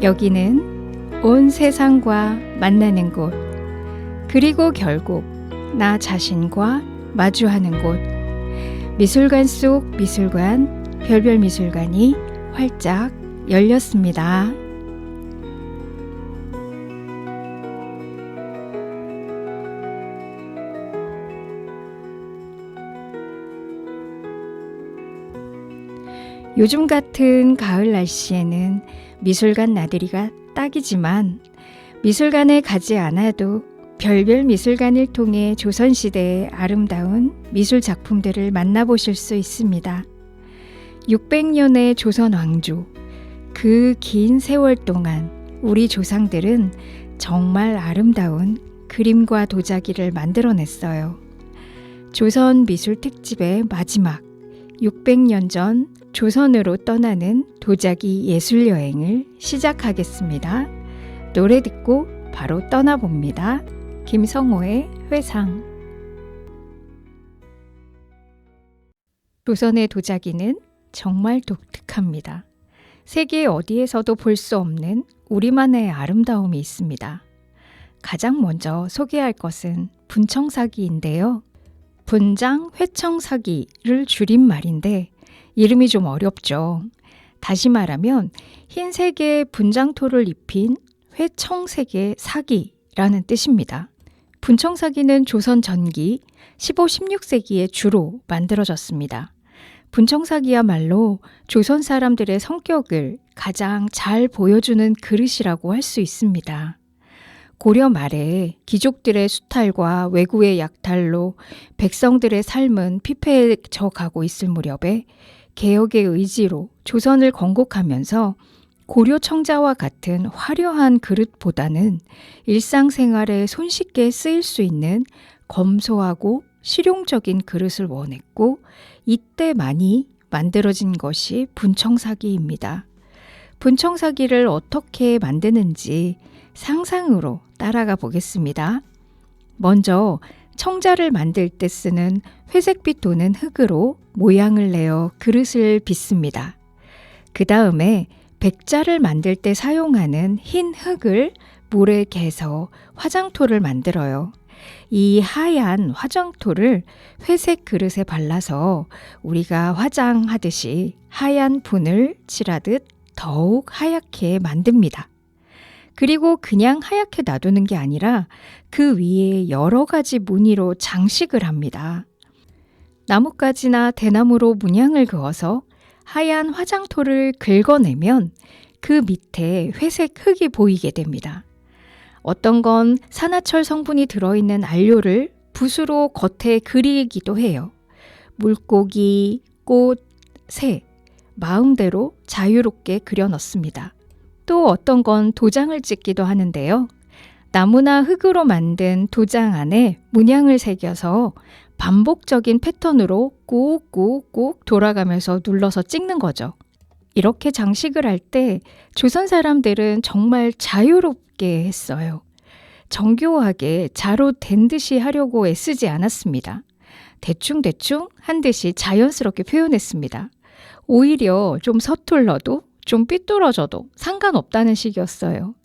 여기는 온 세상과 만나는 곳, 그리고 결국 나 자신과 마주하는 곳. 미술관 속 미술관, 별별 미술관이 활짝 열렸습니다. 요즘 같은 가을 날씨에는 미술관 나들이가 딱이지만 미술관에 가지 않아도 별별 미술관을 통해 조선시대의 아름다운 미술 작품들을 만나보실 수 있습니다. 600년의 조선 왕조, 그 긴 세월 동안 우리 조상들은 정말 아름다운 그림과 도자기를 만들어냈어요. 조선 미술 특집의 마지막 600년 전 조선으로 떠나는 도자기 예술 여행을 시작하겠습니다. 노래 듣고 바로 떠나봅니다. 김성호의 회상. 조선의 도자기는 정말 독특합니다. 세계 어디에서도 볼 수 없는 우리만의 아름다움이 있습니다. 가장 먼저 소개할 것은 분청사기인데요. 분장 회청사기를 줄인 말인데 이름이 좀 어렵죠. 다시 말하면 흰색의 분장토를 입힌 회청색의 사기라는 뜻입니다. 분청사기는 조선 전기 15, 16세기에 주로 만들어졌습니다. 분청사기야말로 조선 사람들의 성격을 가장 잘 보여주는 그릇이라고 할 수 있습니다. 고려 말에 귀족들의 수탈과 왜구의 약탈로 백성들의 삶은 피폐해져 가고 있을 무렵에 개혁의 의지로 조선을 건국하면서 고려 청자와 같은 화려한 그릇보다는 일상생활에 손쉽게 쓰일 수 있는 검소하고 실용적인 그릇을 원했고 이때 많이 만들어진 것이 분청사기입니다. 분청사기를 어떻게 만드는지 상상으로 따라가 보겠습니다. 먼저 청자를 만들 때 쓰는 회색빛 또는 흙으로 모양을 내어 그릇을 빚습니다. 그 다음에 백자를 만들 때 사용하는 흰 흙을 물에 개서 화장토를 만들어요. 이 하얀 화장토를 회색 그릇에 발라서 우리가 화장하듯이 하얀 분을 칠하듯 더욱 하얗게 만듭니다. 그리고 그냥 하얗게 놔두는 게 아니라 그 위에 여러 가지 무늬로 장식을 합니다. 나뭇가지나 대나무로 문양을 그어서 하얀 화장토를 긁어내면 그 밑에 회색 흙이 보이게 됩니다. 어떤 건 산화철 성분이 들어있는 안료를 붓으로 겉에 그리기도 해요. 물고기, 꽃, 새, 마음대로 자유롭게 그려 넣습니다. 또 어떤 건 도장을 찍기도 하는데요. 나무나 흙으로 만든 도장 안에 문양을 새겨서 반복적인 패턴으로 꾹꾹꾹 돌아가면서 눌러서 찍는 거죠. 이렇게 장식을 할 때 조선 사람들은 정말 자유롭게 했어요. 정교하게 자로 된 듯이 하려고 애쓰지 않았습니다. 대충대충 한 듯이 자연스럽게 표현했습니다. 오히려 좀 서툴러도 좀 삐뚤어져도 상관없다는 식이었어요.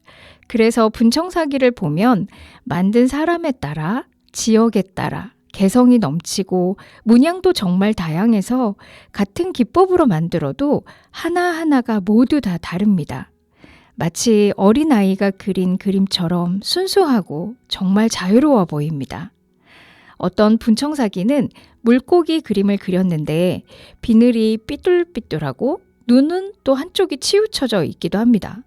그래서 분청사기를 보면 만든 사람에 따라, 지역에 따라 개성이 넘치고 문양도 정말 다양해서 같은 기법으로 만들어도 하나하나가 모두 다 다릅니다. 마치 어린아이가 그린 그림처럼 순수하고 정말 자유로워 보입니다. 어떤 분청사기는 물고기 그림을 그렸는데 비늘이 삐뚤삐뚤하고 눈은 또 한쪽이 치우쳐져 있기도 합니다.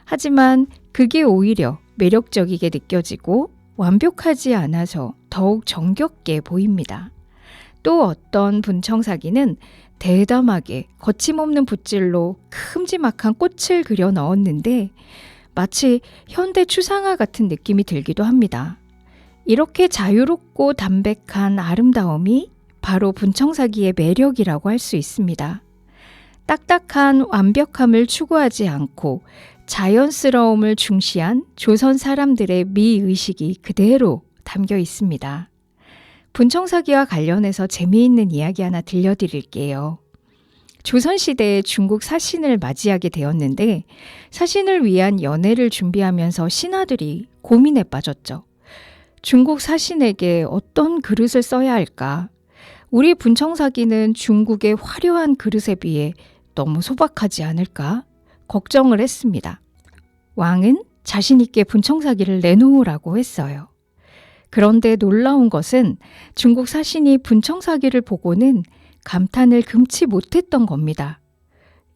하지만 그게 오히려 매력적이게 느껴지고 완벽하지 않아서 더욱 정겹게 보입니다. 또 어떤 분청사기는 대담하게 거침없는 붓질로 큼지막한 꽃을 그려 넣었는데 마치 현대 추상화 같은 느낌이 들기도 합니다. 이렇게 자유롭고 담백한 아름다움이 바로 분청사기의 매력이라고 할 수 있습니다. 딱딱한 완벽함을 추구하지 않고 자연스러움을 중시한 조선 사람들의 미의식이 그대로 담겨 있습니다. 분청사기와 관련해서 재미있는 이야기 하나 들려드릴게요. 조선시대에 중국 사신을 맞이하게 되었는데 사신을 위한 연회를 준비하면서 신하들이 고민에 빠졌죠. 중국 사신에게 어떤 그릇을 써야 할까? 우리 분청사기는 중국의 화려한 그릇에 비해 너무 소박하지 않을까? 걱정을 했습니다. 왕은 자신 있게 분청사기를 내놓으라고 했어요. 그런데 놀라운 것은 중국 사신이 분청사기를 보고는 감탄을 금치 못했던 겁니다.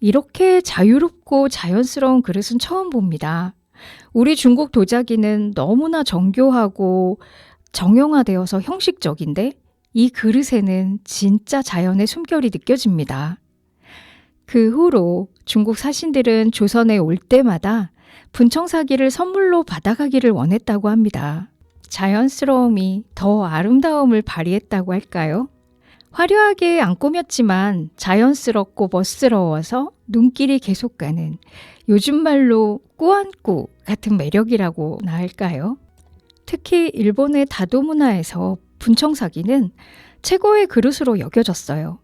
이렇게 자유롭고 자연스러운 그릇은 처음 봅니다. 우리 중국 도자기는 너무나 정교하고 정형화되어서 형식적인데 이 그릇에는 진짜 자연의 숨결이 느껴집니다. 그 후로 중국 사신들은 조선에 올 때마다 분청사기를 선물로 받아가기를 원했다고 합니다. 자연스러움이 더 아름다움을 발휘했다고 할까요? 화려하게 안 꾸몄지만 자연스럽고 멋스러워서 눈길이 계속 가는 요즘 말로 꾸안꾸 같은 매력이라고나 할까요? 특히 일본의 다도 문화에서 분청사기는 최고의 그릇으로 여겨졌어요.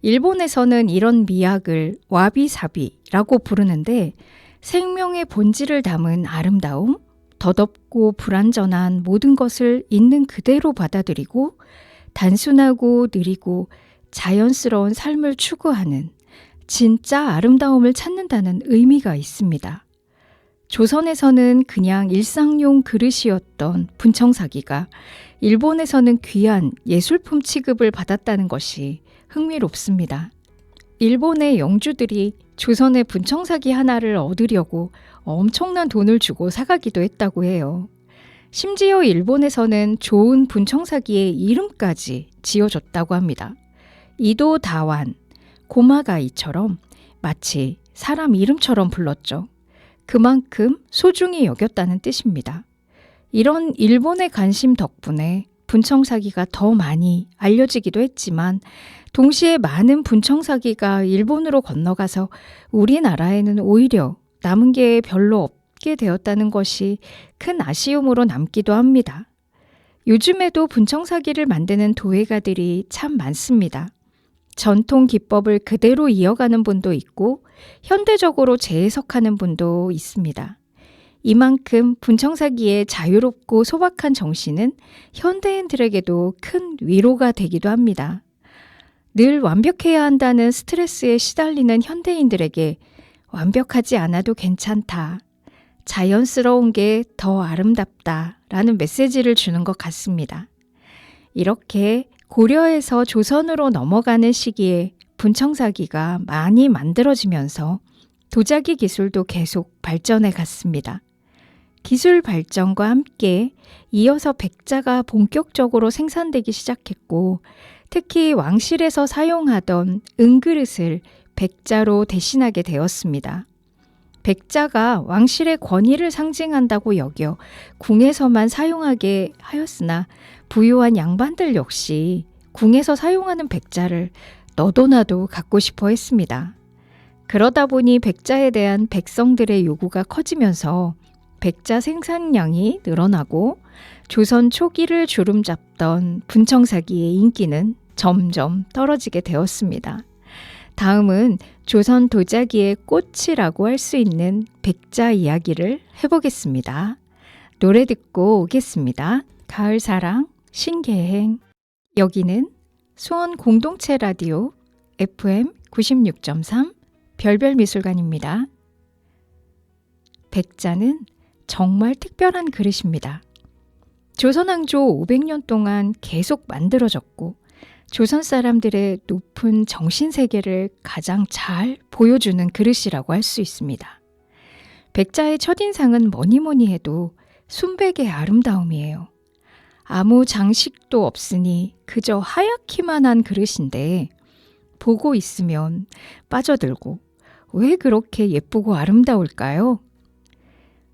일본에서는 이런 미학을 와비사비라고 부르는데 생명의 본질을 담은 아름다움, 덧없고 불완전한 모든 것을 있는 그대로 받아들이고 단순하고 느리고 자연스러운 삶을 추구하는 진짜 아름다움을 찾는다는 의미가 있습니다. 조선에서는 그냥 일상용 그릇이었던 분청사기가 일본에서는 귀한 예술품 취급을 받았다는 것이 흥미롭습니다. 일본의 영주들이 조선의 분청사기 하나를 얻으려고 엄청난 돈을 주고 사가기도 했다고 해요. 심지어 일본에서는 좋은 분청사기의 이름까지 지어줬다고 합니다. 이도 다완, 고마가이처럼 마치 사람 이름처럼 불렀죠. 그만큼 소중히 여겼다는 뜻입니다. 이런 일본의 관심 덕분에 분청사기가 더 많이 알려지기도 했지만 동시에 많은 분청사기가 일본으로 건너가서 우리나라에는 오히려 남은 게 별로 없게 되었다는 것이 큰 아쉬움으로 남기도 합니다. 요즘에도 분청사기를 만드는 도예가들이 참 많습니다. 전통 기법을 그대로 이어가는 분도 있고 현대적으로 재해석하는 분도 있습니다. 이만큼 분청사기의 자유롭고 소박한 정신은 현대인들에게도 큰 위로가 되기도 합니다. 늘 완벽해야 한다는 스트레스에 시달리는 현대인들에게 완벽하지 않아도 괜찮다, 자연스러운 게 더 아름답다 라는 메시지를 주는 것 같습니다. 이렇게 고려에서 조선으로 넘어가는 시기에 분청사기가 많이 만들어지면서 도자기 기술도 계속 발전해 갔습니다. 기술 발전과 함께 이어서 백자가 본격적으로 생산되기 시작했고 특히 왕실에서 사용하던 은그릇을 백자로 대신하게 되었습니다. 백자가 왕실의 권위를 상징한다고 여겨 궁에서만 사용하게 하였으나 부유한 양반들 역시 궁에서 사용하는 백자를 너도나도 갖고 싶어 했습니다. 그러다 보니 백자에 대한 백성들의 요구가 커지면서 백자 생산량이 늘어나고 조선 초기를 주름잡던 분청사기의 인기는 점점 떨어지게 되었습니다. 다음은 조선 도자기의 꽃이라고 할 수 있는 백자 이야기를 해보겠습니다. 노래 듣고 오겠습니다. 가을사랑, 신계행. 여기는 수원 공동체 라디오 FM 96.3 별별미술관입니다. 백자는 정말 특별한 그릇입니다. 조선왕조 500년 동안 계속 만들어졌고 조선 사람들의 높은 정신세계를 가장 잘 보여주는 그릇이라고 할 수 있습니다. 백자의 첫인상은 뭐니 해도 순백의 아름다움이에요. 아무 장식도 없으니 그저 하얗기만 한 그릇인데 보고 있으면 빠져들고 왜 그렇게 예쁘고 아름다울까요?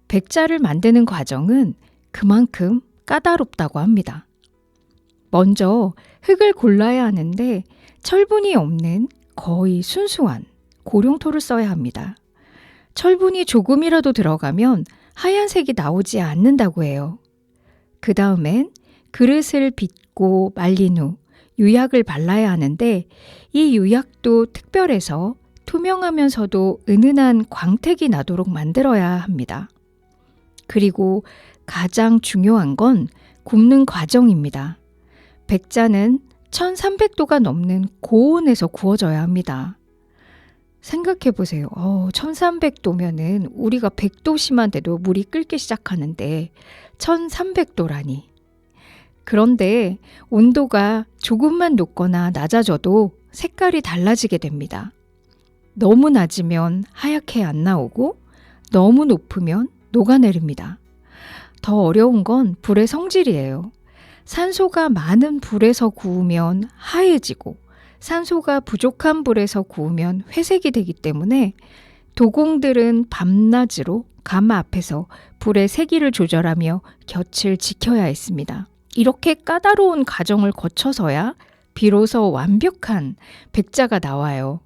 백자를 만드는 과정은 그만큼 까다롭다고 합니다. 먼저 흙을 골라야 하는데 철분이 없는 거의 순수한 고룡토를 써야 합니다. 철분이 조금이라도 들어가면 하얀색이 나오지 않는다고 해요. 그 다음엔 그릇을 빚고 말린 후 유약을 발라야 하는데 이 유약도 특별해서 투명하면서도 은은한 광택이 나도록 만들어야 합니다. 그리고 가장 중요한 건 굽는 과정입니다. 백자는 1300도가 넘는 고온에서 구워져야 합니다. 생각해 보세요. 1300도면은 우리가 100도씨만 돼도 물이 끓기 시작하는데 1300도라니. 그런데 온도가 조금만 높거나 낮아져도 색깔이 달라지게 됩니다. 너무 낮으면 하얗게 안 나오고 너무 높으면 녹아내립니다. 더 어려운 건 불의 성질이에요. 산소가 많은 불에서 구우면 하얘지고 산소가 부족한 불에서 구우면 회색이 되기 때문에 도공들은 밤낮으로 가마 앞에서 불의 세기를 조절하며 곁을 지켜야 했습니다. 이렇게 까다로운 과정을 거쳐서야 비로소 완벽한 백자가 나와요.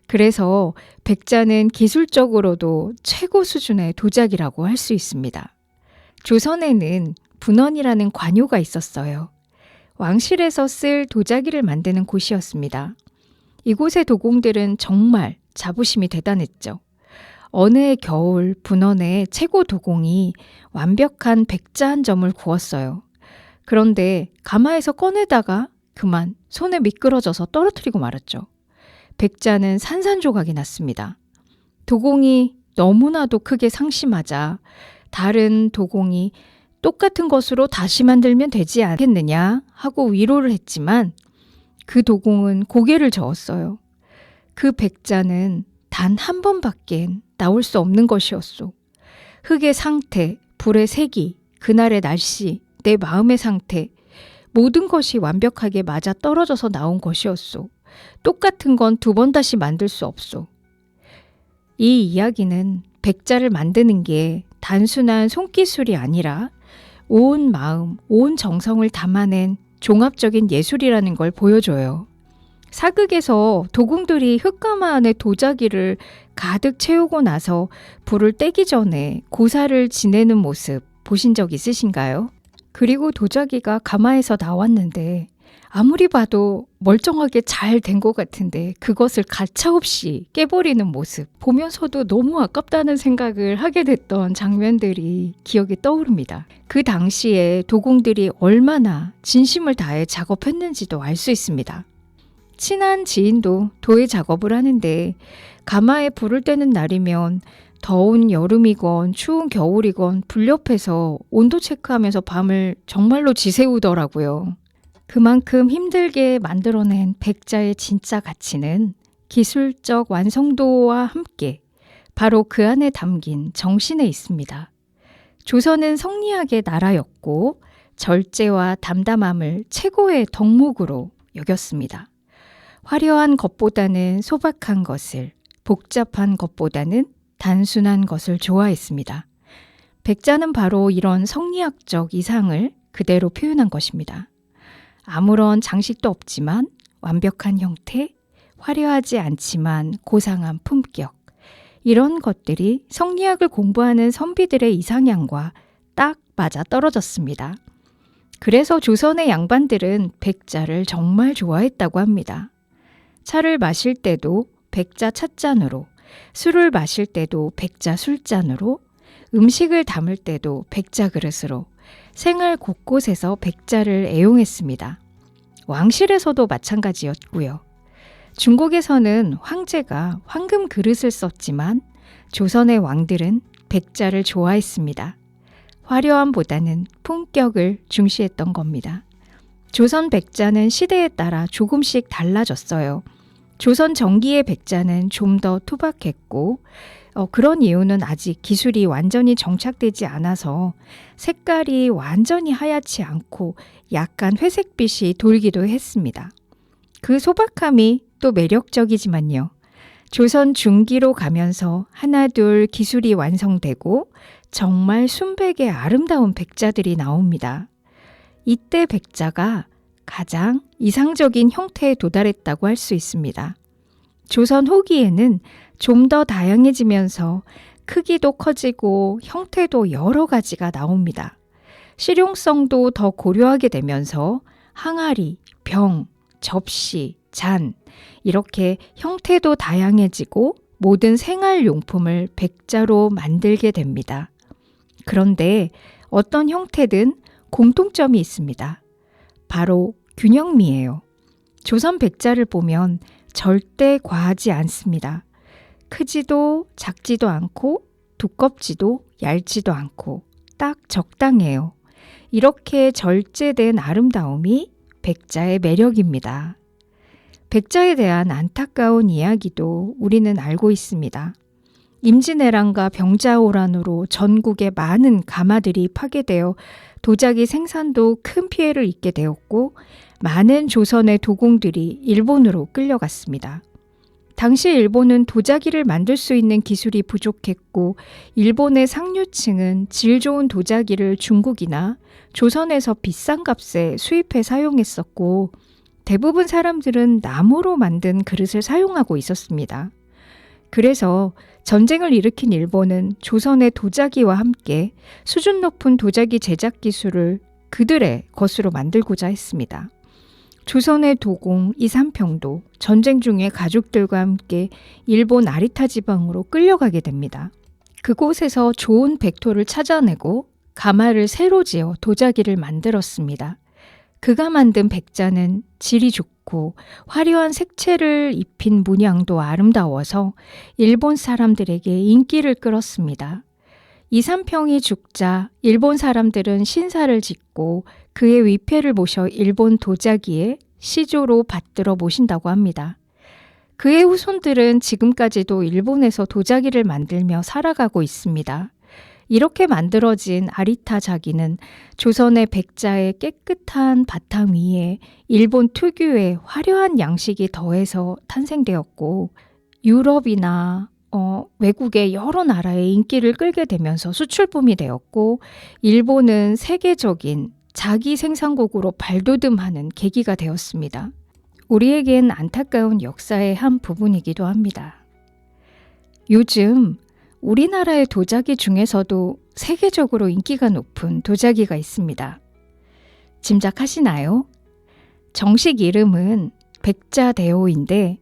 그래서 백자는 기술적으로도 최고 수준의 도자기라고 할 수 있습니다. 조선에는 분원이라는 관요가 있었어요. 왕실에서 쓸 도자기를 만드는 곳이었습니다. 이곳의 도공들은 정말 자부심이 대단했죠. 어느 해 겨울 분원의 최고 도공이 완벽한 백자 한 점을 구웠어요. 그런데 가마에서 꺼내다가 그만 손에 미끄러져서 떨어뜨리고 말았죠. 백자는 산산조각이 났습니다. 도공이 너무나도 크게 상심하자 다른 도공이 똑같은 것으로 다시 만들면 되지 않겠느냐 하고 위로를 했지만 그 도공은 고개를 저었어요. 그 백자는 단 한 번밖엔 나올 수 없는 것이었소. 흙의 상태, 불의 색이, 그날의 날씨, 내 마음의 상태, 모든 것이 완벽하게 맞아 떨어져서 나온 것이었소. 똑같은 건 두 번 다시 만들 수 없소. 이 이야기는 백자를 만드는 게 단순한 손기술이 아니라 온 마음, 온 정성을 담아낸 종합적인 예술이라는 걸 보여줘요. 사극에서 도공들이 흙가마 안에 도자기를 가득 채우고 나서 불을 떼기 전에 고사를 지내는 모습 보신 적 있으신가요? 그리고 도자기가 가마에서 나왔는데 아무리 봐도 멀쩡하게 잘 된 것 같은데 그것을 가차없이 깨버리는 모습 보면서도 너무 아깝다는 생각을 하게 됐던 장면들이 기억에 떠오릅니다. 그 당시에 도공들이 얼마나 진심을 다해 작업했는지도 알 수 있습니다. 친한 지인도 도예 작업을 하는데 가마에 불을 떼는 날이면 더운 여름이건 추운 겨울이건 불 옆에서 온도 체크하면서 밤을 정말로 지새우더라고요. 그만큼 힘들게 만들어낸 백자의 진짜 가치는 기술적 완성도와 함께 바로 그 안에 담긴 정신에 있습니다. 조선은 성리학의 나라였고 절제와 담담함을 최고의 덕목으로 여겼습니다. 화려한 것보다는 소박한 것을, 복잡한 것보다는 단순한 것을 좋아했습니다. 백자는 바로 이런 성리학적 이상을 그대로 표현한 것입니다. 아무런 장식도 없지만 완벽한 형태, 화려하지 않지만 고상한 품격. 이런 것들이 성리학을 공부하는 선비들의 이상향과 딱 맞아 떨어졌습니다. 그래서 조선의 양반들은 백자를 정말 좋아했다고 합니다. 차를 마실 때도 백자 찻잔으로, 술을 마실 때도 백자 술잔으로, 음식을 담을 때도 백자 그릇으로, 생활 곳곳에서 백자를 애용했습니다. 왕실에서도 마찬가지였고요. 중국에서는 황제가 황금 그릇을 썼지만 조선의 왕들은 백자를 좋아했습니다. 화려함보다는 품격을 중시했던 겁니다. 조선 백자는 시대에 따라 조금씩 달라졌어요. 조선 전기의 백자는 좀 더 투박했고 그런 이유는 아직 기술이 완전히 정착되지 않아서 색깔이 완전히 하얗지 않고 약간 회색빛이 돌기도 했습니다. 그 소박함이 또 매력적이지만요. 조선 중기로 가면서 하나둘 기술이 완성되고 정말 순백의 아름다운 백자들이 나옵니다. 이때 백자가 가장 이상적인 형태에 도달했다고 할 수 있습니다. 조선 후기에는 좀 더 다양해지면서 크기도 커지고 형태도 여러 가지가 나옵니다. 실용성도 더 고려하게 되면서 항아리, 병, 접시, 잔 이렇게 형태도 다양해지고 모든 생활용품을 백자로 만들게 됩니다. 그런데 어떤 형태든 공통점이 있습니다. 바로 균형미예요. 조선 백자를 보면 절대 과하지 않습니다. 크지도 작지도 않고 두껍지도 얇지도 않고 딱 적당해요. 이렇게 절제된 아름다움이 백자의 매력입니다. 백자에 대한 안타까운 이야기도 우리는 알고 있습니다. 임진왜란과 병자호란으로 전국의 많은 가마들이 파괴되어 도자기 생산도 큰 피해를 입게 되었고 많은 조선의 도공들이 일본으로 끌려갔습니다. 당시 일본은 도자기를 만들 수 있는 기술이 부족했고 일본의 상류층은 질 좋은 도자기를 중국이나 조선에서 비싼 값에 수입해 사용했었고 대부분 사람들은 나무로 만든 그릇을 사용하고 있었습니다. 그래서 전쟁을 일으킨 일본은 조선의 도자기와 함께 수준 높은 도자기 제작 기술을 그들의 것으로 만들고자 했습니다. 조선의 도공 이삼평도 전쟁 중에 가족들과 함께 일본 아리타 지방으로 끌려가게 됩니다. 그곳에서 좋은 백토를 찾아내고 가마를 새로 지어 도자기를 만들었습니다. 그가 만든 백자는 질이 좋고 화려한 색채를 입힌 문양도 아름다워서 일본 사람들에게 인기를 끌었습니다. 이삼평이 죽자 일본 사람들은 신사를 짓고 그의 위패를 모셔 일본 도자기에 시조로 받들어 모신다고 합니다. 그의 후손들은 지금까지도 일본에서 도자기를 만들며 살아가고 있습니다. 이렇게 만들어진 아리타 자기는 조선의 백자의 깨끗한 바탕 위에 일본 특유의 화려한 양식이 더해서 탄생되었고 유럽이나 외국의 여러 나라의 인기를 끌게 되면서 수출품이 되었고 일본은 세계적인 자기 생산국으로 발돋움하는 계기가 되었습니다. 우리에겐 안타까운 역사의 한 부분이기도 합니다. 요즘 우리나라의 도자기 중에서도 세계적으로 인기가 높은 도자기가 있습니다. 짐작하시나요? 정식 이름은 백자대오인데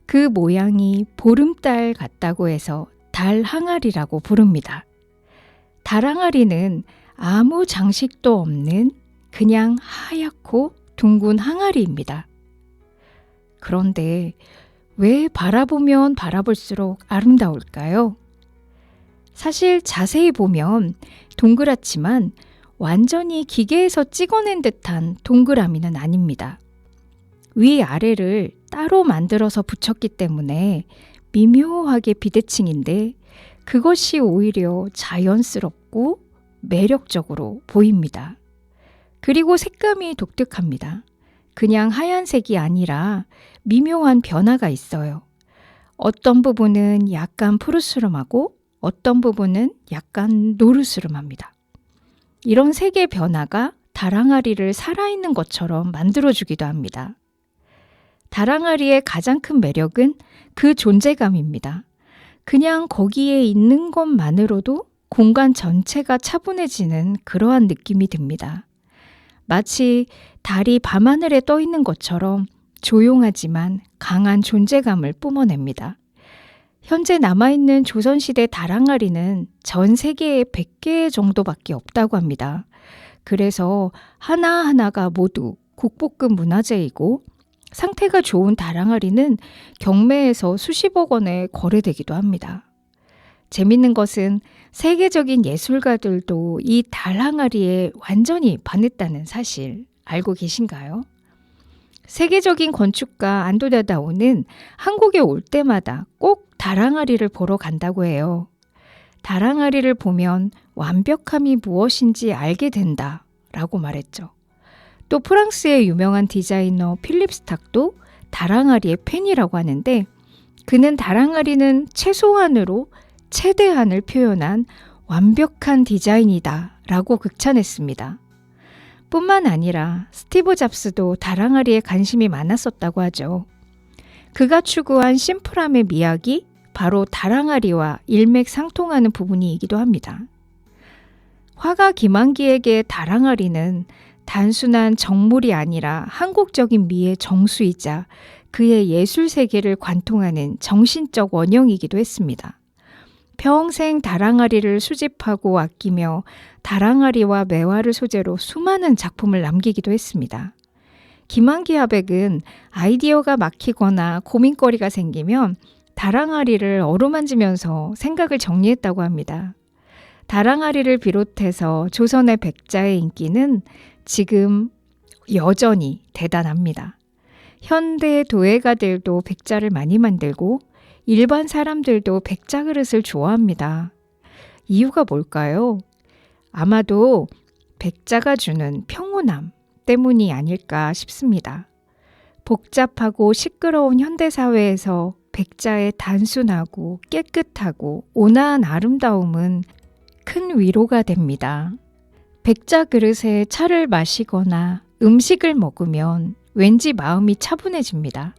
그 모양이 보름달 같다고 해서 달항아리라고 부릅니다. 달항아리는 아무 장식도 없는 그냥 하얗고 둥근 항아리입니다. 그런데 왜 바라보면 바라볼수록 아름다울까요? 사실 자세히 보면 동그랗지만 완전히 기계에서 찍어낸 듯한 동그라미는 아닙니다. 위아래를 따로 만들어서 붙였기 때문에 미묘하게 비대칭인데 그것이 오히려 자연스럽고 매력적으로 보입니다. 그리고 색감이 독특합니다. 그냥 하얀색이 아니라 미묘한 변화가 있어요. 어떤 부분은 약간 푸르스름하고 어떤 부분은 약간 노르스름합니다. 이런 색의 변화가 달항아리를 살아있는 것처럼 만들어주기도 합니다. 달항아리의 가장 큰 매력은 그 존재감입니다. 그냥 거기에 있는 것만으로도 공간 전체가 차분해지는 그러한 느낌이 듭니다. 마치 달이 밤하늘에 떠 있는 것처럼 조용하지만 강한 존재감을 뿜어냅니다. 현재 남아있는 조선시대 달항아리는 전 세계에 100개 정도밖에 없다고 합니다. 그래서 하나하나가 모두 국보급 문화재이고 상태가 좋은 달항아리는 경매에서 수십억 원에 거래되기도 합니다. 재밌는 것은 세계적인 예술가들도 이 달항아리에 완전히 반했다는 사실 알고 계신가요? 세계적인 건축가 안도다다오는 한국에 올 때마다 꼭 달항아리를 보러 간다고 해요. 달항아리를 보면 완벽함이 무엇인지 알게 된다 라고 말했죠. 또 프랑스의 유명한 디자이너 필립 스탁도 달항아리의 팬이라고 하는데 그는 달항아리는 최소한으로 최대한을 표현한 완벽한 디자인이다 라고 극찬했습니다. 뿐만 아니라 스티브 잡스도 달항아리에 관심이 많았었다고 하죠. 그가 추구한 심플함의 미학이 바로 달항아리와 일맥상통하는 부분이기도 합니다. 화가 김환기에게 달항아리는 단순한 정물이 아니라 한국적인 미의 정수이자 그의 예술 세계를 관통하는 정신적 원형이기도 했습니다. 평생 다랑아리를 수집하고 아끼며 다랑아리와 매화를 소재로 수많은 작품을 남기기도 했습니다. 김한기 화백은 아이디어가 막히거나 고민거리가 생기면 다랑아리를 어루만지면서 생각을 정리했다고 합니다. 다랑아리를 비롯해서 조선의 백자의 인기는 지금 여전히 대단합니다. 현대 도예가들도 백자를 많이 만들고 일반 사람들도 백자 그릇을 좋아합니다. 이유가 뭘까요? 아마도 백자가 주는 평온함 때문이 아닐까 싶습니다. 복잡하고 시끄러운 현대사회에서 백자의 단순하고 깨끗하고 온화한 아름다움은 큰 위로가 됩니다. 백자 그릇에 차를 마시거나 음식을 먹으면 왠지 마음이 차분해집니다.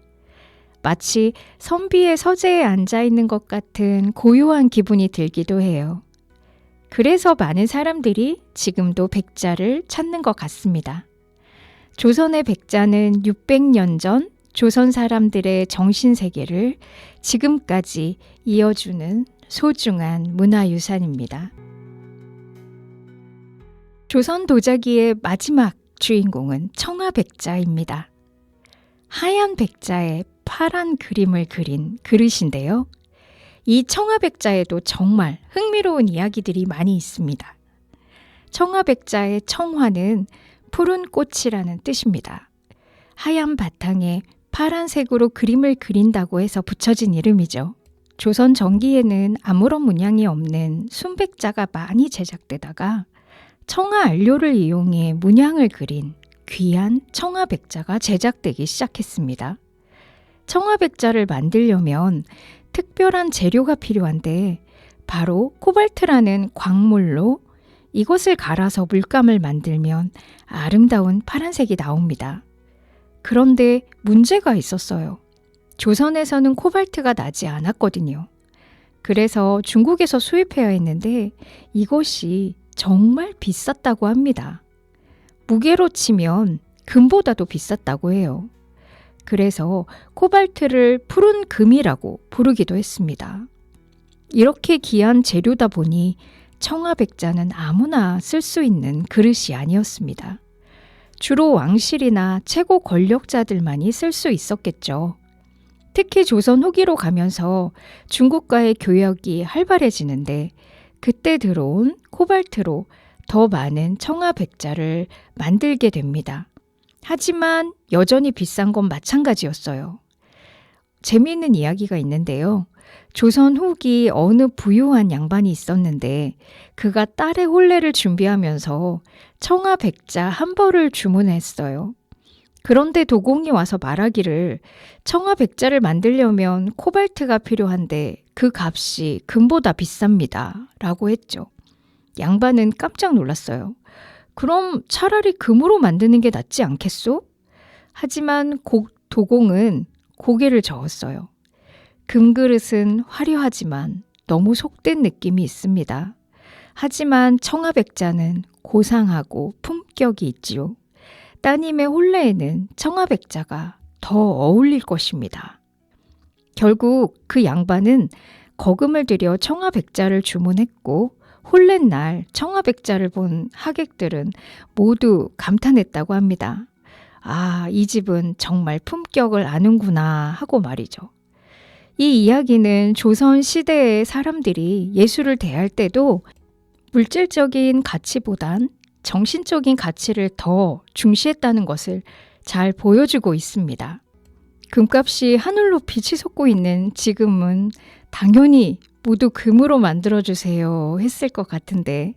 마치 선비의 서재에 앉아있는 것 같은 고요한 기분이 들기도 해요. 그래서 많은 사람들이 지금도 백자를 찾는 것 같습니다. 조선의 백자는 600년 전 조선 사람들의 정신세계를 지금까지 이어주는 소중한 문화유산입니다. 조선 도자기의 마지막 주인공은 청아백자입니다. 하얀 백자에 파란 그림을 그린 그릇인데요. 이 청아백자에도 정말 흥미로운 이야기들이 많이 있습니다. 청아백자의 청화는 푸른 꽃이라는 뜻입니다. 하얀 바탕에 파란색으로 그림을 그린다고 해서 붙여진 이름이죠. 조선 전기에는 아무런 문양이 없는 순백자가 많이 제작되다가 청아 안료를 이용해 문양을 그린 귀한 청아백자가 제작되기 시작했습니다. 청아백자를 만들려면 특별한 재료가 필요한데 바로 코발트라는 광물로 이것을 갈아서 물감을 만들면 아름다운 파란색이 나옵니다. 그런데 문제가 있었어요. 조선에서는 코발트가 나지 않았거든요. 그래서 중국에서 수입해야 했는데 이것이 정말 비쌌다고 합니다. 무게로 치면 금보다도 비쌌다고 해요. 그래서 코발트를 푸른 금이라고 부르기도 했습니다. 이렇게 귀한 재료다 보니 청아백자는 아무나 쓸 수 있는 그릇이 아니었습니다. 주로 왕실이나 최고 권력자들만이 쓸 수 있었겠죠. 특히 조선 후기로 가면서 중국과의 교역이 활발해지는데 그때 들어온 코발트로 더 많은 청아백자를 만들게 됩니다. 하지만 여전히 비싼 건 마찬가지였어요. 재미있는 이야기가 있는데요. 조선 후기 어느 부유한 양반이 있었는데 그가 딸의 혼례를 준비하면서 청아백자 한 벌을 주문했어요. 그런데 도공이 와서 말하기를 청아백자를 만들려면 코발트가 필요한데 그 값이 금보다 비쌉니다. 라고 했죠. 양반은 깜짝 놀랐어요. 그럼 차라리 금으로 만드는 게 낫지 않겠소? 하지만 도공은 고개를 저었어요. 금그릇은 화려하지만 너무 속된 느낌이 있습니다. 하지만 청아백자는 고상하고 품격이 있지요. 따님의 혼례에는 청아백자가 더 어울릴 것입니다. 결국 그 양반은 거금을 들여 청아백자를 주문했고 혼례날 청아백자를 본 하객들은 모두 감탄했다고 합니다. 아, 이 집은 정말 품격을 아는구나 하고 말이죠. 이 이야기는 조선 시대의 사람들이 예술을 대할 때도 물질적인 가치보단 정신적인 가치를 더 중시했다는 것을 잘 보여주고 있습니다. 금값이 하늘 높이 치솟고 있는 지금은 당연히 모두 금으로 만들어주세요 했을 것 같은데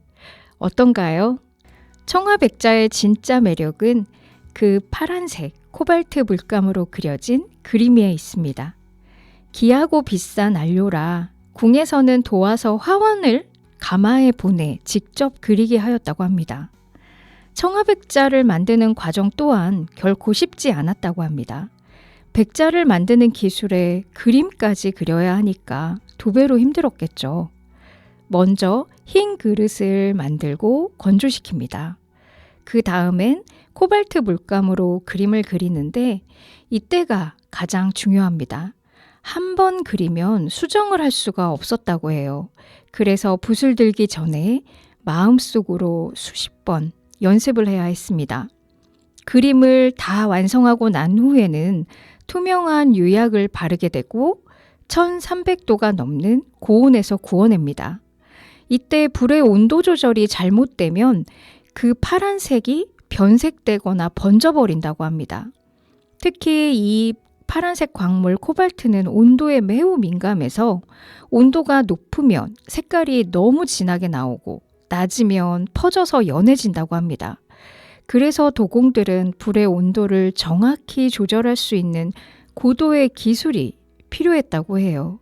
어떤가요? 청아백자의 진짜 매력은 그 파란색 코발트 물감으로 그려진 그림에 있습니다. 귀하고 비싼 안료라 궁에서는 도와서 화원을 가마에 보내 직접 그리게 하였다고 합니다. 청아백자를 만드는 과정 또한 결코 쉽지 않았다고 합니다. 백자를 만드는 기술에 그림까지 그려야 하니까 2배로 힘들었겠죠. 먼저 흰 그릇을 만들고 건조시킵니다. 그 다음엔 코발트 물감으로 그림을 그리는데 이때가 가장 중요합니다. 한 번 그리면 수정을 할 수가 없었다고 해요. 그래서 붓을 들기 전에 마음속으로 수십 번 연습을 해야 했습니다. 그림을 다 완성하고 난 후에는 투명한 유약을 바르게 되고 1300도가 넘는 고온에서 구워냅니다. 이때 불의 온도 조절이 잘못되면 그 파란색이 변색되거나 번져버린다고 합니다. 특히 이 파란색 광물 코발트는 온도에 매우 민감해서 온도가 높으면 색깔이 너무 진하게 나오고 낮으면 퍼져서 연해진다고 합니다. 그래서 도공들은 불의 온도를 정확히 조절할 수 있는 고도의 기술이 필요했다고 해요.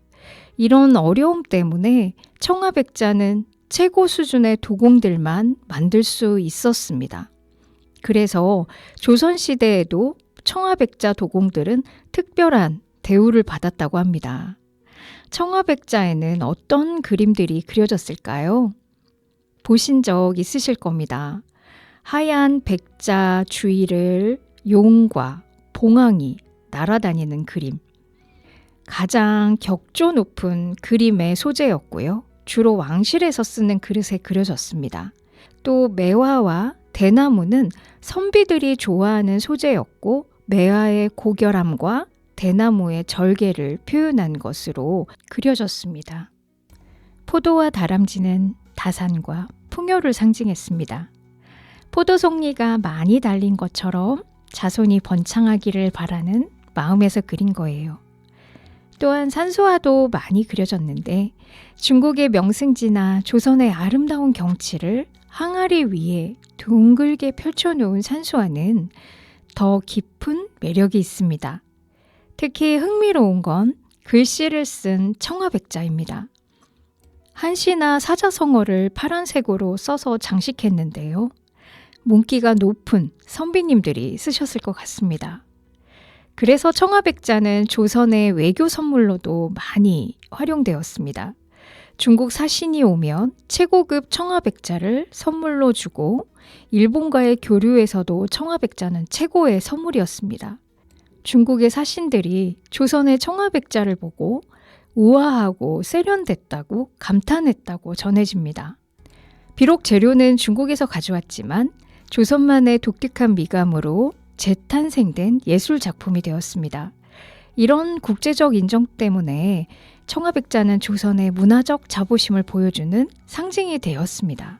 이런 어려움 때문에 청아백자는 최고 수준의 도공들만 만들 수 있었습니다. 그래서 조선시대에도 청아백자 도공들은 특별한 대우를 받았다고 합니다. 청아백자에는 어떤 그림들이 그려졌을까요? 보신 적 있으실 겁니다. 하얀 백자 주위를 용과 봉황이 날아다니는 그림. 가장 격조 높은 그림의 소재였고요. 주로 왕실에서 쓰는 그릇에 그려졌습니다. 또 매화와 대나무는 선비들이 좋아하는 소재였고 매화의 고결함과 대나무의 절개를 표현한 것으로 그려졌습니다. 포도와 다람쥐는 다산과 풍요를 상징했습니다. 포도 송이가 많이 달린 것처럼 자손이 번창하기를 바라는 마음에서 그린 거예요. 또한 산수화도 많이 그려졌는데 중국의 명승지나 조선의 아름다운 경치를 항아리 위에 둥글게 펼쳐놓은 산수화는 더 깊은 매력이 있습니다. 특히 흥미로운 건 글씨를 쓴 청아백자입니다. 한시나 사자성어를 파란색으로 써서 장식했는데요. 문기가 높은 선비님들이 쓰셨을 것 같습니다. 그래서 청아백자는 조선의 외교 선물로도 많이 활용되었습니다. 중국 사신이 오면 최고급 청아백자를 선물로 주고 일본과의 교류에서도 청아백자는 최고의 선물이었습니다. 중국의 사신들이 조선의 청아백자를 보고 우아하고 세련됐다고 감탄했다고 전해집니다. 비록 재료는 중국에서 가져왔지만 조선만의 독특한 미감으로 재탄생된 예술 작품이 되었습니다. 이런 국제적 인정 때문에 청아백자는 조선의 문화적 자부심을 보여주는 상징이 되었습니다.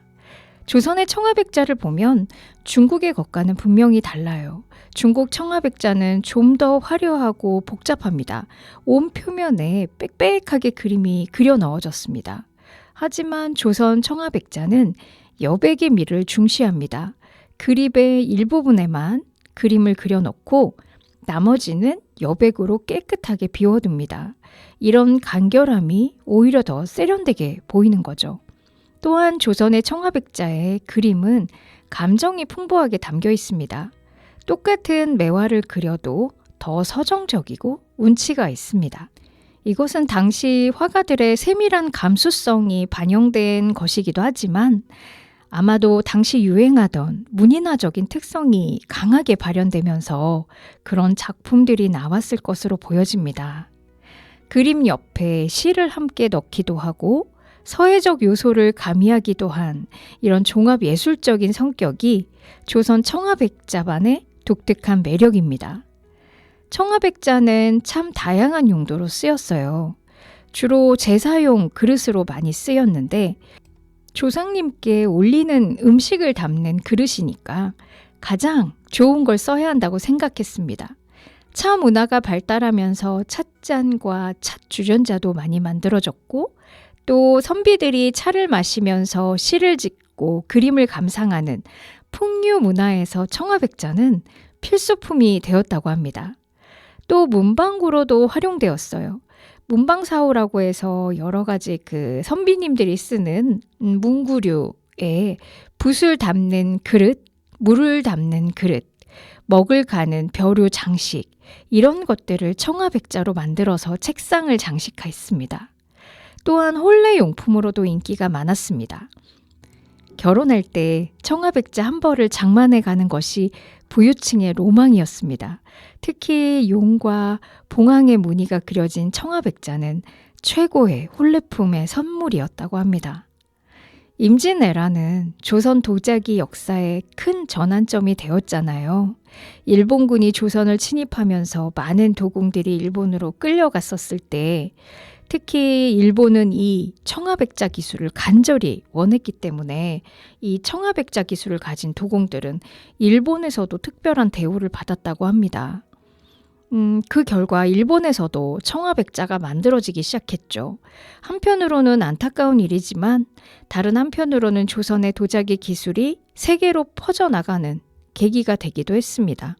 조선의 청아백자를 보면 중국의 것과는 분명히 달라요. 중국 청아백자는 좀 더 화려하고 복잡합니다. 온 표면에 빽빽하게 그림이 그려 넣어졌습니다. 하지만 조선 청아백자는 여백의 미를 중시합니다. 그립의 일부분에만 그림을 그려놓고 나머지는 여백으로 깨끗하게 비워둡니다. 이런 간결함이 오히려 더 세련되게 보이는 거죠. 또한 조선의 청아백자의 그림은 감정이 풍부하게 담겨 있습니다. 똑같은 매화를 그려도 더 서정적이고 운치가 있습니다. 이것은 당시 화가들의 세밀한 감수성이 반영된 것이기도 하지만 아마도 당시 유행하던 문인화적인 특성이 강하게 발현되면서 그런 작품들이 나왔을 것으로 보여집니다. 그림 옆에 시를 함께 넣기도 하고 서예적 요소를 가미하기도 한 이런 종합 예술적인 성격이 조선 청아백자만의 독특한 매력입니다. 청아백자는 참 다양한 용도로 쓰였어요. 주로 제사용 그릇으로 많이 쓰였는데 조상님께 올리는 음식을 담는 그릇이니까 가장 좋은 걸 써야 한다고 생각했습니다. 차 문화가 발달하면서 찻잔과 찻주전자도 많이 만들어졌고 또 선비들이 차를 마시면서 시를 짓고 그림을 감상하는 풍류 문화에서 청아백자는 필수품이 되었다고 합니다. 또 문방구로도 활용되었어요. 문방사오라고 해서 여러 가지 그 선비님들이 쓰는 문구류에 붓을 담는 그릇, 물을 담는 그릇, 먹을 가는 벼류 장식 이런 것들을 청아백자로 만들어서 책상을 장식했습니다. 또한 혼례용품으로도 인기가 많았습니다. 결혼할 때 청아백자 한 벌을 장만해 가는 것이 부유층의 로망이었습니다. 특히 용과 봉황의 무늬가 그려진 청아백자는 최고의 혼례품의 선물이었다고 합니다. 임진왜란은 조선 도자기 역사에 큰 전환점이 되었잖아요. 일본군이 조선을 침입하면서 많은 도공들이 일본으로 끌려갔었을 때 특히 일본은 이 청아백자 기술을 간절히 원했기 때문에 이 청아백자 기술을 가진 도공들은 일본에서도 특별한 대우를 받았다고 합니다. 그 결과 일본에서도 청아백자가 만들어지기 시작했죠. 한편으로는 안타까운 일이지만 다른 한편으로는 조선의 도자기 기술이 세계로 퍼져나가는 계기가 되기도 했습니다.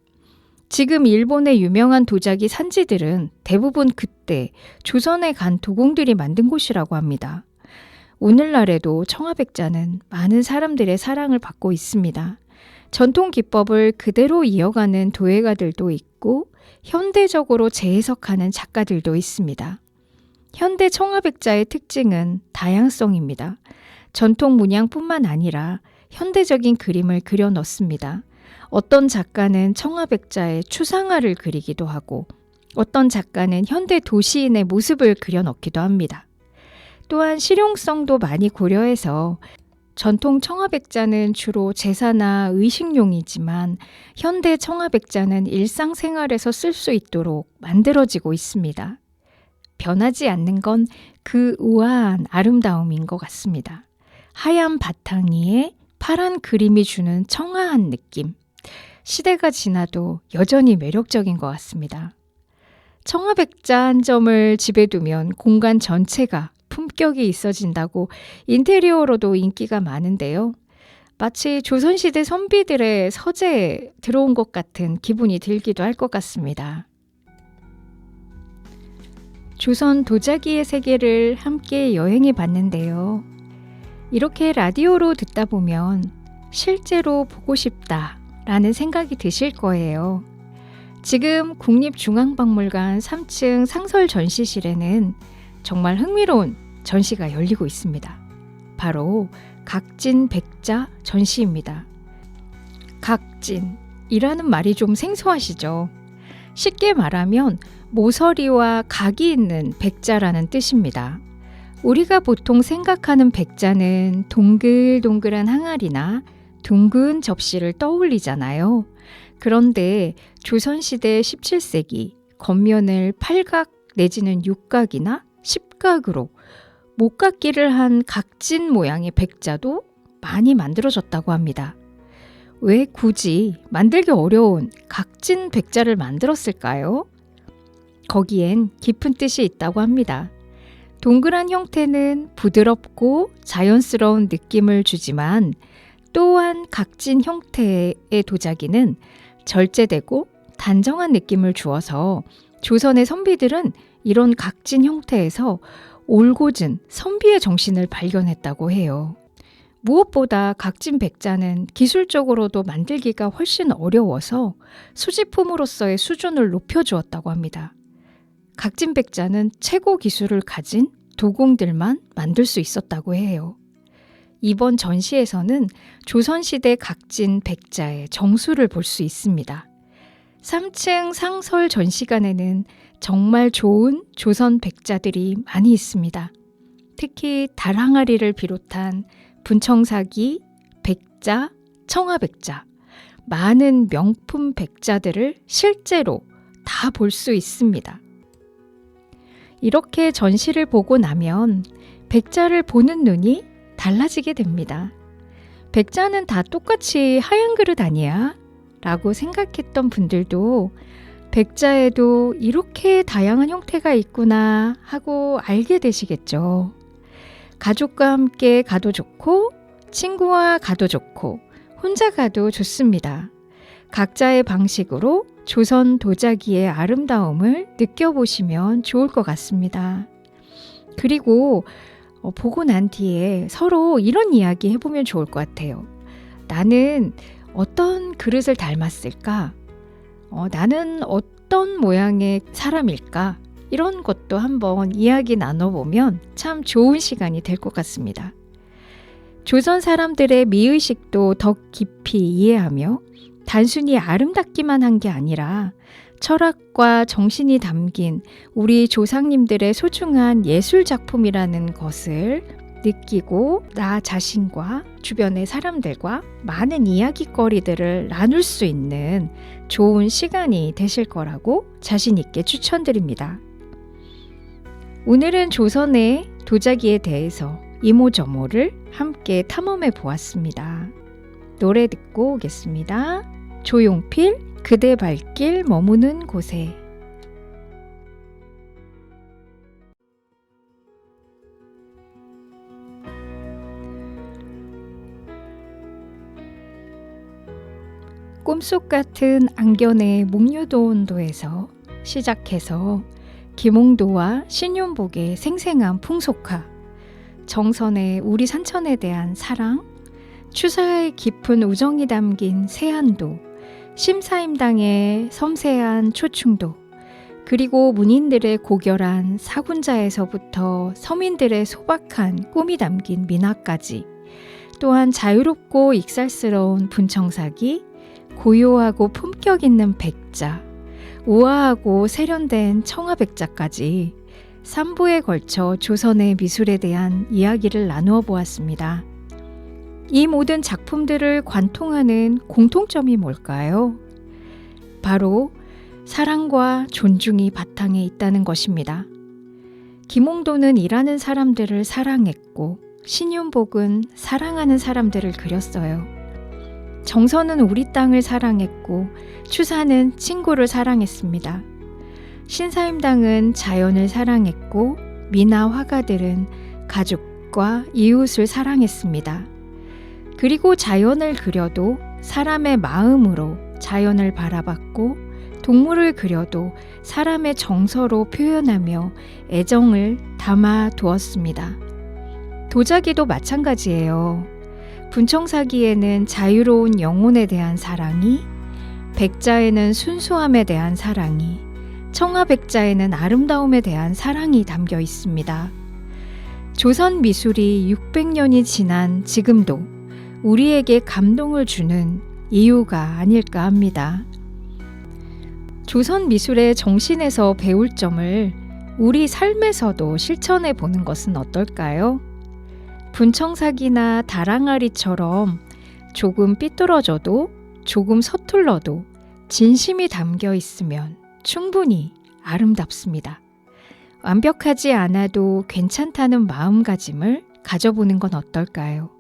지금 일본의 유명한 도자기 산지들은 대부분 그때 조선에 간 도공들이 만든 곳이라고 합니다. 오늘날에도 청아백자는 많은 사람들의 사랑을 받고 있습니다. 전통 기법을 그대로 이어가는 도예가들도 있고 현대적으로 재해석하는 작가들도 있습니다. 현대 청아백자의 특징은 다양성입니다. 전통 문양뿐만 아니라 현대적인 그림을 그려 넣습니다. 어떤 작가는 청아백자의 추상화를 그리기도 하고 어떤 작가는 현대 도시인의 모습을 그려 넣기도 합니다. 또한 실용성도 많이 고려해서 전통 청아백자는 주로 제사나 의식용이지만 현대 청아백자는 일상생활에서 쓸 수 있도록 만들어지고 있습니다. 변하지 않는 건 그 우아한 아름다움인 것 같습니다. 하얀 바탕 위에 파란 그림이 주는 청아한 느낌. 시대가 지나도 여전히 매력적인 것 같습니다. 청아백자 한 점을 집에 두면 공간 전체가 품격이 있어진다고 인테리어로도 인기가 많은데요. 마치 조선시대 선비들의 서재에 들어온 것 같은 기분이 들기도 할 것 같습니다. 조선 도자기의 세계를 함께 여행해 봤는데요. 이렇게 라디오로 듣다 보면 실제로 보고 싶다라는 생각이 드실 거예요. 지금 국립중앙박물관 3층 상설 전시실에는 정말 흥미로운 전시가 열리고 있습니다. 바로 각진 백자 전시입니다. 각진이라는 말이 좀 생소하시죠? 쉽게 말하면 모서리와 각이 있는 백자라는 뜻입니다. 우리가 보통 생각하는 백자는 동글동글한 항아리나 둥근 접시를 떠올리잖아요. 그런데 조선시대 17세기 겉면을 팔각 내지는 육각이나 십각으로 목각기를 한 각진 모양의 백자도 많이 만들어졌다고 합니다. 왜 굳이 만들기 어려운 각진 백자를 만들었을까요? 거기엔 깊은 뜻이 있다고 합니다. 동그란 형태는 부드럽고 자연스러운 느낌을 주지만 또한 각진 형태의 도자기는 절제되고 단정한 느낌을 주어서 조선의 선비들은 이런 각진 형태에서 올곧은 선비의 정신을 발견했다고 해요. 무엇보다 각진 백자는 기술적으로도 만들기가 훨씬 어려워서 수집품으로서의 수준을 높여주었다고 합니다. 각진 백자는 최고 기술을 가진 도공들만 만들 수 있었다고 해요. 이번 전시에서는 조선시대 각진 백자의 정수를 볼 수 있습니다. 3층 상설 전시관에는 정말 좋은 조선 백자들이 많이 있습니다. 특히 달항아리를 비롯한 분청사기, 백자, 청아백자, 많은 명품 백자들을 실제로 다 볼 수 있습니다. 이렇게 전시를 보고 나면 백자를 보는 눈이 달라지게 됩니다. 백자는 다 똑같이 하얀 그릇 아니야? 라고 생각했던 분들도 백자에도 이렇게 다양한 형태가 있구나 하고 알게 되시겠죠. 가족과 함께 가도 좋고 친구와 가도 좋고 혼자 가도 좋습니다. 각자의 방식으로 조선 도자기의 아름다움을 느껴보시면 좋을 것 같습니다. 그리고 보고 난 뒤에 서로 이런 이야기 해보면 좋을 것 같아요. 나는 어떤 그릇을 닮았을까? 나는 어떤 모양의 사람일까? 이런 것도 한번 이야기 나눠보면 참 좋은 시간이 될 것 같습니다. 조선 사람들의 미의식도 더 깊이 이해하며 단순히 아름답기만 한 게 아니라 철학과 정신이 담긴 우리 조상님들의 소중한 예술 작품이라는 것을 느끼고 나 자신과 주변의 사람들과 많은 이야깃거리들을 나눌 수 있는 좋은 시간이 되실 거라고 자신 있게 추천드립니다. 오늘은 조선의 도자기에 대해서 이모저모를 함께 탐험해 보았습니다. 노래 듣고 오겠습니다. 조용필 그대 발길 머무는 곳에. 꿈속 같은 안견의 목류도원도에서 시작해서 김홍도와 신윤복의 생생한 풍속화, 정선의 우리 산천에 대한 사랑, 추사의 깊은 우정이 담긴 세안도, 심사임당의 섬세한 초충도, 그리고 문인들의 고결한 사군자에서부터 서민들의 소박한 꿈이 담긴 민화까지, 또한 자유롭고 익살스러운 분청사기, 고요하고 품격 있는 백자, 우아하고 세련된 청아백자까지 3부에 걸쳐 조선의 미술에 대한 이야기를 나누어 보았습니다. 이 모든 작품들을 관통하는 공통점이 뭘까요? 바로 사랑과 존중이 바탕에 있다는 것입니다. 김홍도는 일하는 사람들을 사랑했고 신윤복은 사랑하는 사람들을 그렸어요. 정선은 우리 땅을 사랑했고 추사는 친구를 사랑했습니다. 신사임당은 자연을 사랑했고 미나 화가들은 가족과 이웃을 사랑했습니다. 그리고 자연을 그려도 사람의 마음으로 자연을 바라봤고 동물을 그려도 사람의 정서로 표현하며 애정을 담아 두었습니다. 도자기도 마찬가지예요. 분청사기에는 자유로운 영혼에 대한 사랑이, 백자에는 순수함에 대한 사랑이, 청아백자에는 아름다움에 대한 사랑이 담겨 있습니다. 조선 미술이 600년이 지난 지금도 우리에게 감동을 주는 이유가 아닐까 합니다. 조선 미술의 정신에서 배울 점을 우리 삶에서도 실천해 보는 것은 어떨까요? 분청사기나 다랑아리처럼 조금 삐뚤어져도 조금 서툴러도 진심이 담겨 있으면 충분히 아름답습니다. 완벽하지 않아도 괜찮다는 마음가짐을 가져보는 건 어떨까요?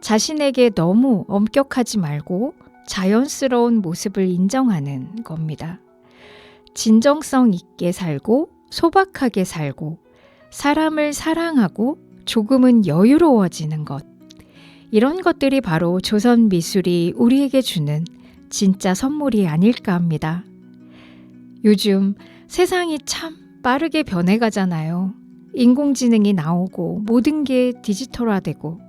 자신에게 너무 엄격하지 말고 자연스러운 모습을 인정하는 겁니다. 진정성 있게 살고 소박하게 살고 사람을 사랑하고 조금은 여유로워지는 것. 이런 것들이 바로 조선 미술이 우리에게 주는 진짜 선물이 아닐까 합니다. 요즘 세상이 참 빠르게 변해가잖아요. 인공지능이 나오고 모든 게 디지털화되고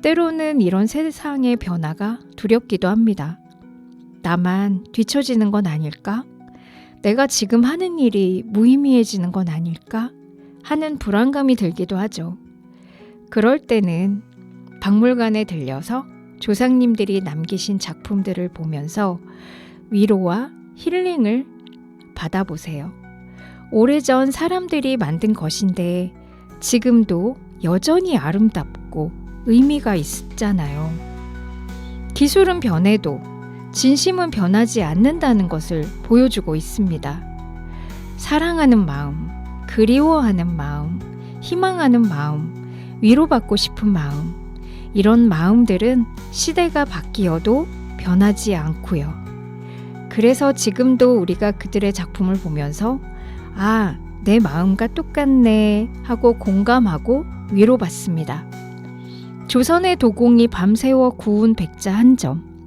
때로는 이런 세상의 변화가 두렵기도 합니다. 나만 뒤처지는 건 아닐까? 내가 지금 하는 일이 무의미해지는 건 아닐까? 하는 불안감이 들기도 하죠. 그럴 때는 박물관에 들려서 조상님들이 남기신 작품들을 보면서 위로와 힐링을 받아보세요. 오래전 사람들이 만든 것인데 지금도 여전히 아름답고 의미가 있잖아요. 기술은 변해도 진심은 변하지 않는다는 것을 보여주고 있습니다. 사랑하는 마음, 그리워하는 마음, 희망하는 마음, 위로받고 싶은 마음, 이런 마음들은 시대가 바뀌어도 변하지 않고요. 그래서 지금도 우리가 그들의 작품을 보면서 아, 내 마음과 똑같네 하고 공감하고 위로받습니다. 조선의 도공이 밤새워 구운 백자 한 점,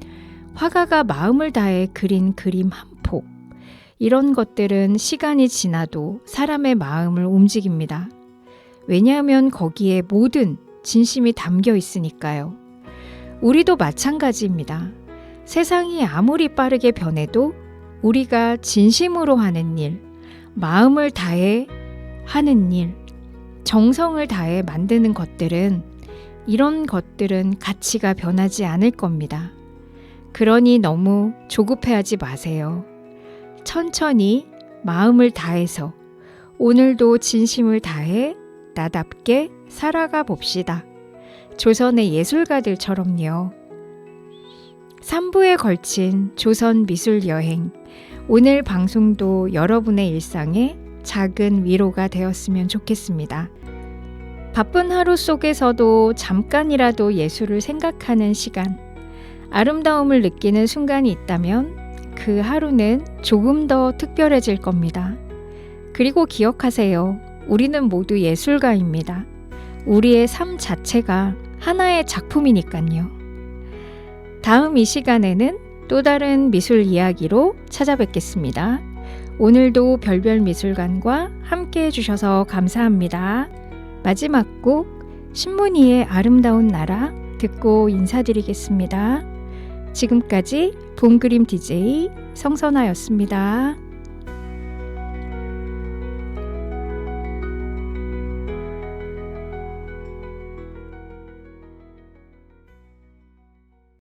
화가가 마음을 다해 그린 그림 한 폭, 이런 것들은 시간이 지나도 사람의 마음을 움직입니다. 왜냐하면 거기에 모든 진심이 담겨 있으니까요. 우리도 마찬가지입니다. 세상이 아무리 빠르게 변해도 우리가 진심으로 하는 일, 마음을 다해 하는 일, 정성을 다해 만드는 것들은 이런 것들은 가치가 변하지 않을 겁니다. 그러니 너무 조급해하지 마세요. 천천히 마음을 다해서 오늘도 진심을 다해 나답게 살아가 봅시다. 조선의 예술가들처럼요. 3부에 걸친 조선 미술 여행. 오늘 방송도 여러분의 일상에 작은 위로가 되었으면 좋겠습니다. 바쁜 하루 속에서도 잠깐이라도 예술을 생각하는 시간, 아름다움을 느끼는 순간이 있다면 그 하루는 조금 더 특별해질 겁니다. 그리고 기억하세요. 우리는 모두 예술가입니다. 우리의 삶 자체가 하나의 작품이니까요. 다음 이 시간에는 또 다른 미술 이야기로 찾아뵙겠습니다. 오늘도 별별미술관과 함께 해주셔서 감사합니다. 마지막 곡 신문이의 아름다운 나라 듣고 인사드리겠습니다. 지금까지 봄그림 DJ 성선아였습니다.